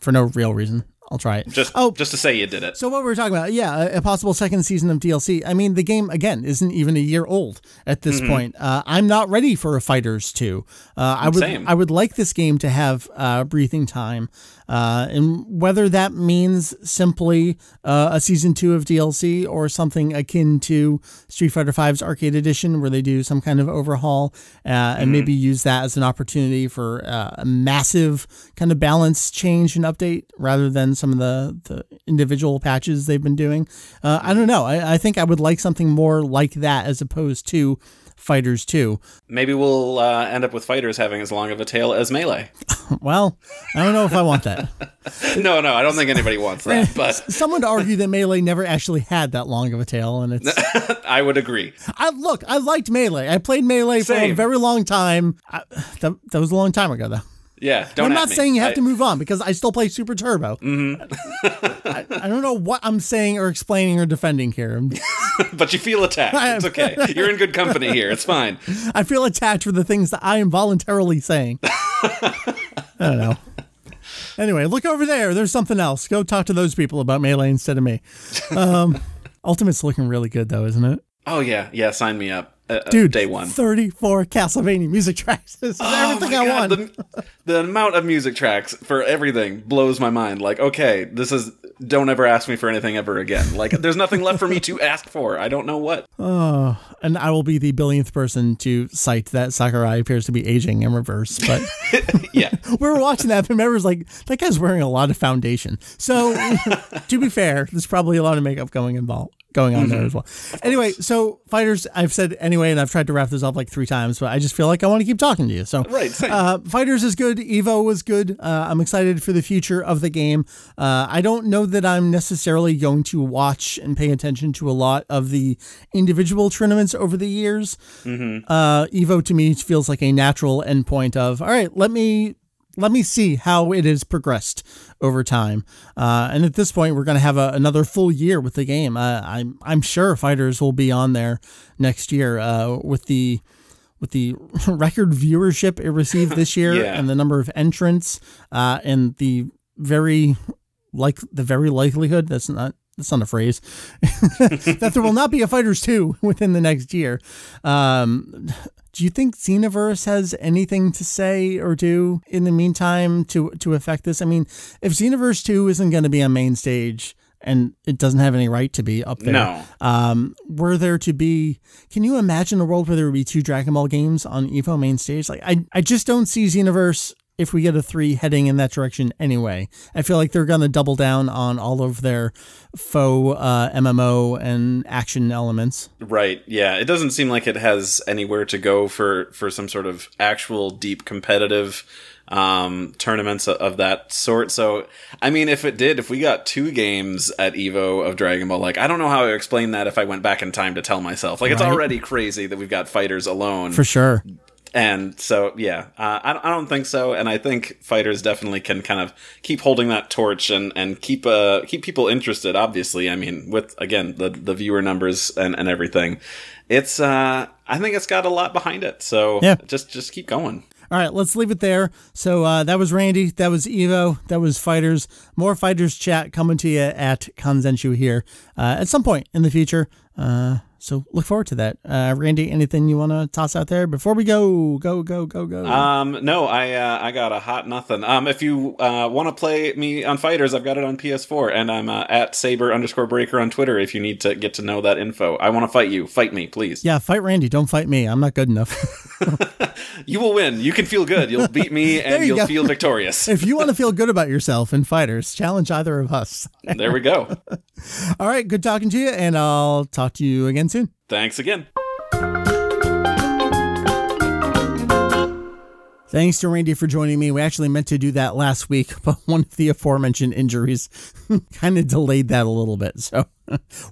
for no real reason. I'll try it. Just to say you did it. So what we were talking about, a possible second season of DLC. I mean, the game, again, isn't even a year old at this point. I'm not ready for a FighterZ 2. I would like this game to have breathing time. And whether that means simply a season 2 of DLC or something akin to Street Fighter V's Arcade Edition, where they do some kind of overhaul and maybe use that as an opportunity for a massive kind of balance change and update rather than some of the individual patches they've been doing. I don't know. I think I would like something more like that as opposed to FighterZ 2. Maybe we'll end up with FighterZ having as long of a tail as Melee. Well, I don't know if I want that. No, I don't think anybody wants that. But someone would argue that Melee never actually had that long of a tail, and it's. I would agree. I liked Melee. I played Melee for a very long time. That was a long time ago, though. Yeah, I'm not saying you have to move on because I still play Super Turbo. I don't know what I'm saying or explaining or defending here. But you feel attacked. It's okay. You're in good company here. It's fine. I feel attacked for the things that I am voluntarily saying. I don't know. Anyway, look over there. There's something else. Go talk to those people about Melee instead of me. Ultimate's looking really good, though, isn't it? Oh, yeah. Yeah, sign me up. Dude, day one. 34 Castlevania music tracks. This is everything I want. The amount of music tracks for everything blows my mind. Like, okay, don't ever ask me for anything ever again. Like, there's nothing left for me to ask for. I don't know what. Oh, and I will be the billionth person to cite that Sakurai appears to be aging in reverse. But yeah, we were watching that, and Remember's like, that guy's wearing a lot of foundation. So, to be fair, there's probably a lot of makeup going on there as well. Anyway, so FighterZ, I've said anyway, and I've tried to wrap this up like 3 times, but I just feel like I want to keep talking to you. So, right, same. FighterZ is good. Evo was good. I'm excited for the future of the game. I don't know that I'm necessarily going to watch and pay attention to a lot of the individual tournaments over the years. Evo to me feels like a natural endpoint of, all right, let me see how it has progressed over time. And at this point, we're going to have another full year with the game. I'm sure FighterZ will be on there next year with the with the record viewership it received this year and the number of entrants and the very likelihood, that's not a phrase, that there will not be a FighterZ 2 within the next year. Do you think Xenoverse has anything to say or do in the meantime to affect this? I mean, if Xenoverse 2 isn't going to be on main stage, and it doesn't have any right to be up there. No. Were there to be, can you imagine a world where there would be 2 Dragon Ball games on EVO main stage? Like, I just don't see Xenoverse, if we get a 3, heading in that direction anyway. I feel like they're going to double down on all of their faux MMO and action elements. Right, yeah. It doesn't seem like it has anywhere to go for some sort of actual deep competitive tournaments of that sort. So, I mean, if we got 2 games at EVO of Dragon Ball, like, I don't know how I would explain that if I went back in time to tell myself. Like, it's already crazy that we've got FighterZ alone. For sure. And so, yeah, I don't think so. And I think FighterZ definitely can kind of keep holding that torch and keep people interested, obviously. I mean, with, again, the viewer numbers and everything. It's, I think it's got a lot behind it. So just keep going. All right, let's leave it there. So that was Randy. That was Evo. That was FighterZ. More FighterZ chat coming to you at Kanzenshuu here at some point in the future. So look forward to that. Randy, anything you want to toss out there before we go? Go. No, I got a hot nothing. If you want to play me on FighterZ, I've got it on PS4, and I'm at Saber_Breaker on Twitter if you need to get to know that info. I want to fight you. Fight me, please. Yeah, fight Randy. Don't fight me. I'm not good enough. You will win. You can feel good. You'll beat me, and you'll feel victorious. If you want to feel good about yourself in FighterZ, challenge either of us. There we go. All right, good talking to you, and I'll talk to you again soon. Thanks again. Thanks to Randy for joining me. We actually meant to do that last week, but one of the aforementioned injuries kind of delayed that a little bit. So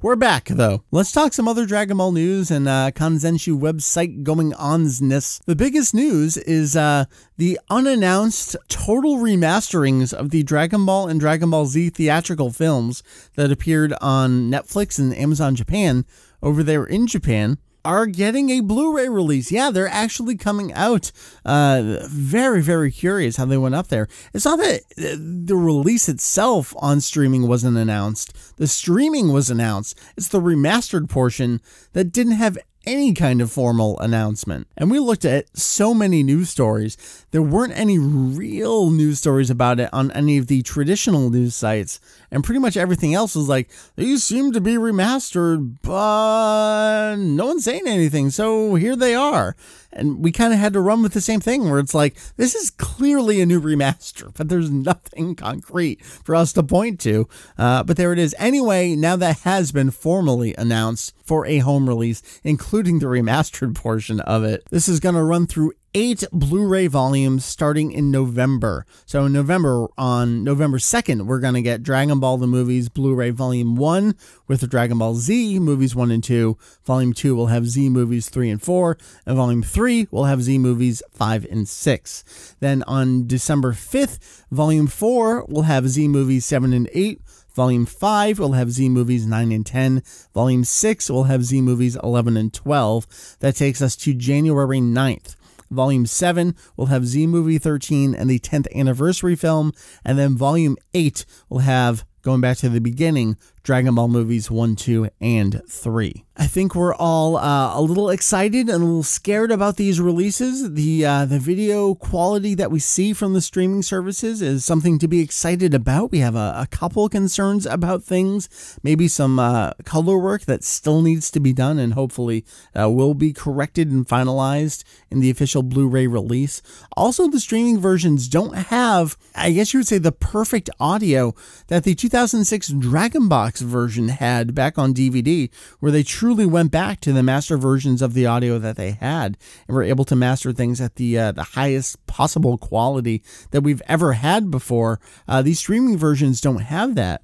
we're back, though. Let's talk some other Dragon Ball news and Kanzenshuu website going-ons-ness. The biggest news is the unannounced total remasterings of the Dragon Ball and Dragon Ball Z theatrical films that appeared on Netflix and Amazon Japan over there in Japan are getting a Blu-ray release. Yeah, they're actually coming out. Very, very curious how they went up there. It's not that the release itself on streaming wasn't announced. The streaming was announced. It's the remastered portion that didn't have any kind of formal announcement. And we looked at so many news stories. There weren't any real news stories about it on any of the traditional news sites. And pretty much everything else was like, these seem to be remastered, but no one's saying anything. So here they are. And we kind of had to run with the same thing where it's like, this is clearly a new remaster, but there's nothing concrete for us to point to. But there it is. Anyway, now that has been formally announced for a home release, including the remastered portion of it. This is going to run through 8 Blu-ray volumes starting in November. So in November, on November 2nd, we're going to get Dragon Ball The Movies Blu-ray Volume 1 with the Dragon Ball Z Movies 1 and 2. Volume 2 will have Z Movies 3 and 4. And Volume 3 will have Z Movies 5 and 6. Then on December 5th, Volume 4 will have Z Movies 7 and 8. Volume 5 will have Z Movies 9 and 10. Volume 6 will have Z Movies 11 and 12. That takes us to January 9th. Volume 7 will have Z Movie 13 and the 10th anniversary film. And then Volume 8 will have, going back to the beginning, Dragon Ball movies 1, 2, and 3. I think we're all a little excited and a little scared about these releases. The video quality that we see from the streaming services is something to be excited about. We have a couple concerns about things, maybe some color work that still needs to be done and hopefully will be corrected and finalized in the official Blu-ray release. Also, the streaming versions don't have, I guess you would say, the perfect audio that the 2006 Dragon Box version had back on DVD, where they truly went back to the master versions of the audio that they had and were able to master things at the highest possible quality that we've ever had before. These streaming versions don't have that.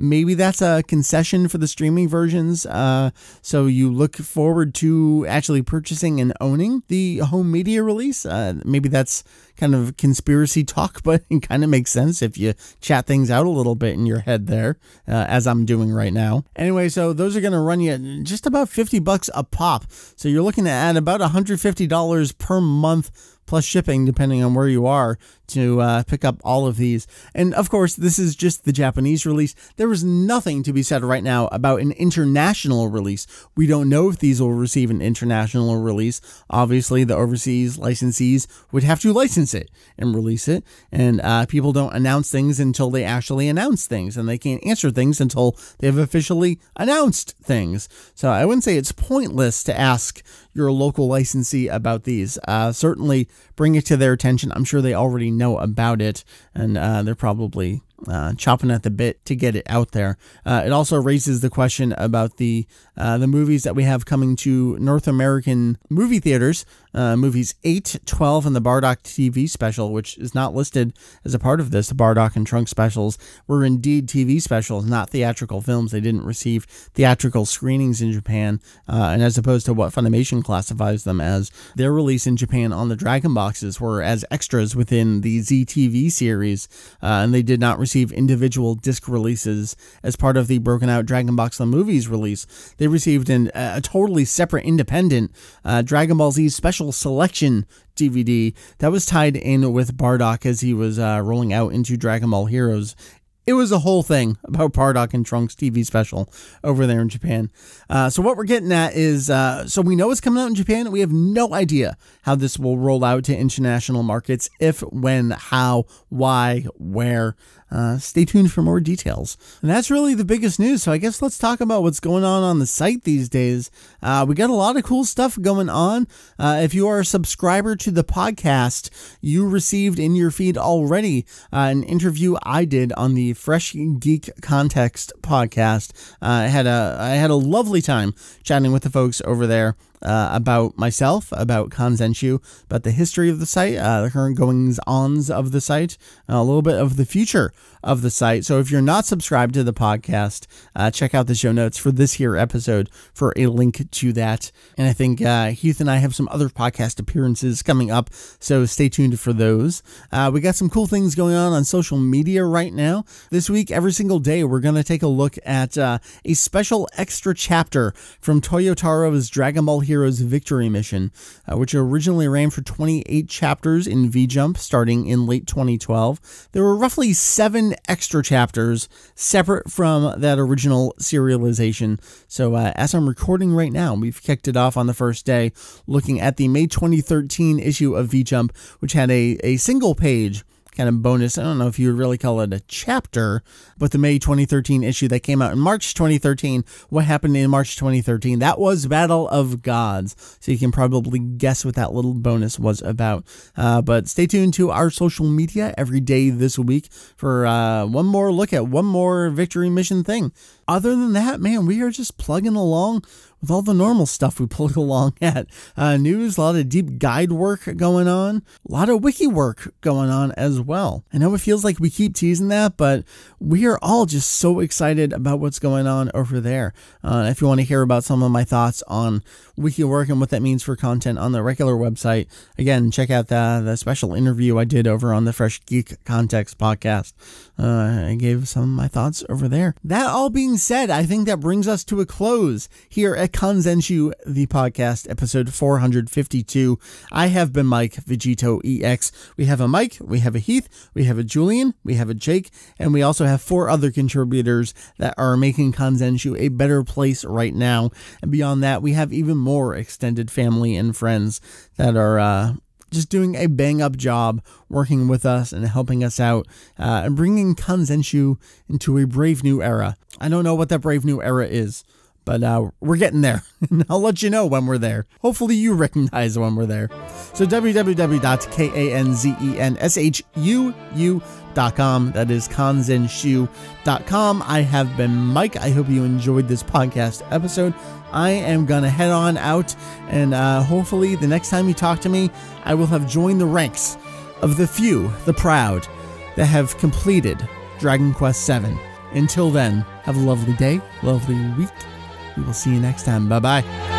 Maybe that's a concession for the streaming versions. So you look forward to actually purchasing and owning the home media release. Maybe that's kind of conspiracy talk, but it kind of makes sense if you chat things out a little bit in your head there, as I'm doing right now. Anyway, so those are going to run you just about $50 a pop. So you're looking at about $150 per month plus shipping, depending on where you are, to pick up all of these. And of course, this is just the Japanese release. There is nothing to be said right now about an international release. We don't know if these will receive an international release. Obviously, the overseas licensees would have to license it and release it. And people don't announce things until they actually announce things. And they can't answer things until they've officially announced things. So I wouldn't say it's pointless to ask your local licensee about these. Certainly bring it to their attention. I'm sure they already know about it, and they're probably chopping at the bit to get it out there. It also raises the question about the movies that we have coming to North American movie theaters. Movies 8, 12, and the Bardock TV special, which is not listed as a part of this. The Bardock and Trunk specials were indeed TV specials, not theatrical films. They didn't receive theatrical screenings in Japan, and as opposed to what Funimation classifies them as, their release in Japan on the Dragon boxes were as extras within the ZTV series, and they did not receive individual disc releases as part of the Broken Out Dragon Box The Movies release. They received a totally separate, independent Dragon Ball Z Special Selection DVD that was tied in with Bardock as he was rolling out into Dragon Ball Heroes. It was a whole thing about Bardock and Trunks TV special over there in Japan. So what we're getting at is, so we know it's coming out in Japan. We have no idea how this will roll out to international markets, if, when, how, why, where. Stay tuned for more details. And that's really the biggest news. So I guess let's talk about what's going on the site these days. We got a lot of cool stuff going on. If you are a subscriber to the podcast, you received in your feed already an interview I did on the Fresh Geek Context podcast. I had a lovely time chatting with the folks over there. About myself, about Kanzenshuu, about the history of the site, the current goings-ons of the site, a little bit of the future of the site. So if you're not subscribed to the podcast, check out the show notes for this here episode for a link to that. And I think Heath and I have some other podcast appearances coming up, so stay tuned for those. We got some cool things going on social media right now. This week, every single day, we're going to take a look at a special extra chapter from Toyotaro's Dragon Ball Heroes Victory Mission, which originally ran for 28 chapters in V-Jump starting in late 2012. There were roughly 7 extra chapters separate from that original serialization. So as I'm recording right now, we've kicked it off on the first day looking at the May 2013 issue of V-Jump, which had a single page kind of bonus. I don't know if you would really call it a chapter, but the May 2013 issue that came out in March 2013, what happened in March 2013? That was Battle of Gods. So you can probably guess what that little bonus was about. But stay tuned to our social media every day this week for one more look at one more Victory Mission thing. Other than that, man, we are just plugging along with all the normal stuff we plug along at. News, a lot of deep guide work going on, a lot of wiki work going on as well. I know it feels like we keep teasing that, but we are all just so excited about what's going on over there. If you want to hear about some of my thoughts on wiki work and what that means for content on the regular website, again, check out the special interview I did over on the Fresh Geek Context podcast. I gave some of my thoughts over there. That all being said, I think that brings us to a close here at Kanzenshuu, the podcast, episode 452. I have been Mike, Vegito EX. We have a Mike, we have a Heath, we have a Julian, we have a Jake, and we also have 4 other contributors that are making Kanzenshuu a better place right now. And beyond that, we have even more extended family and friends that are just doing a bang-up job working with us and helping us out and bringing Kanzenshuu into a brave new era. I don't know what that brave new era is, but we're getting there, and I'll let you know when we're there. Hopefully you recognize when we're there. So www.kanzenshuu.com. That is kanzenshuu.com. I have been Mike. I hope you enjoyed this podcast episode. I am going to head on out, and hopefully the next time you talk to me, I will have joined the ranks of the few, the proud, that have completed Dragon Quest VII. Until then, have a lovely day, lovely week. We will see you next time. Bye-bye.